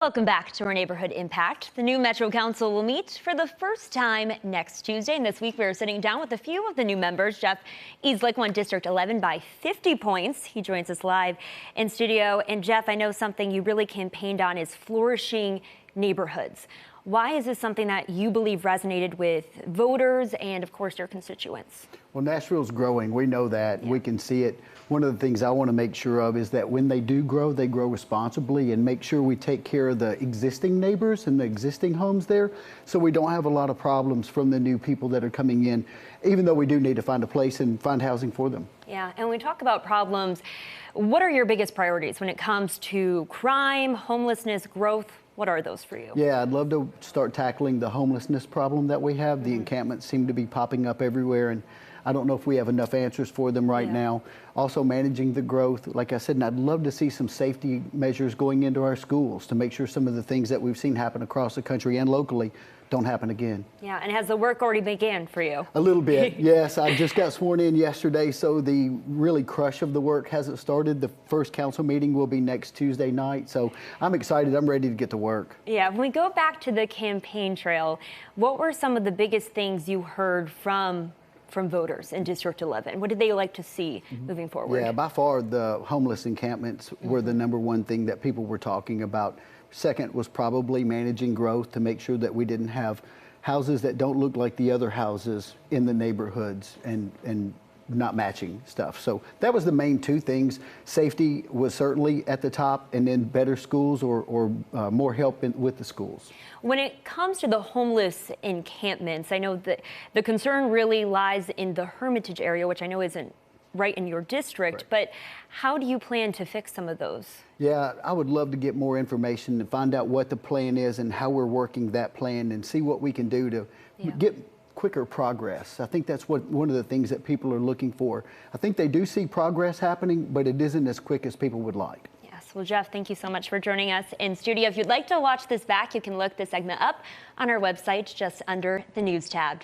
Welcome back to our Neighborhood Impact. The new Metro Council will meet for the first time next Tuesday. And this week we are sitting down with a few of the new members. Jeff Eslick won District 11 by 50 points. He joins us live in studio. And Jeff, I know something you really campaigned on is flourishing neighborhoods. Why is this something that you believe resonated with voters and, of course, your constituents? Well, Nashville's growing. We know that. We can see it. One of the things I want to make sure of is that when they do grow, they grow responsibly and make sure we take care of the existing neighbors and the existing homes there so we don't have a lot of problems from the new people that are coming in, even though we do need to find a place and find housing for them. Yeah, and when we talk about problems, what are your biggest priorities when it comes to crime, homelessness, growth? What are those for you? Yeah, I'd love to start tackling the homelessness problem that we have. The encampments seem to be popping up everywhere, and I don't know if we have enough answers for them right now. Also managing the growth, like I said, and I'd love to see some safety measures going into our schools to make sure some of the things that we've seen happen across the country and locally don't happen again. Yeah, and has the work already began for you? A little bit, yes. I just got sworn in yesterday, so the really crush of the work hasn't started. The first council meeting will be next Tuesday night, so I'm excited. I'm ready to get to work. Yeah, when we go back to the campaign trail, what were some of the biggest things you heard from voters in District 11? What did they like to see moving forward? Yeah, by far the homeless encampments were the #1 thing that people were talking about. Second was probably managing growth to make sure that we didn't have houses that don't look like the other houses in the neighborhoods and not matching stuff. So that was the main two things. Safety was certainly at the top, and then better schools or more help with the schools. When it comes to the homeless encampments, I know that the concern really lies in the Hermitage area, which I know isn't right in your district, but how do you plan to fix some of those? Yeah, I would love to get more information and find out what the plan is and how we're working that plan and see what we can do to get quicker progress. I think that's one of the things that people are looking for. I think they do see progress happening, but it isn't as quick as people would like. Yes, well, Jeff, thank you so much for joining us in studio. If you'd like to watch this back, you can look this segment up on our website just under the news tab.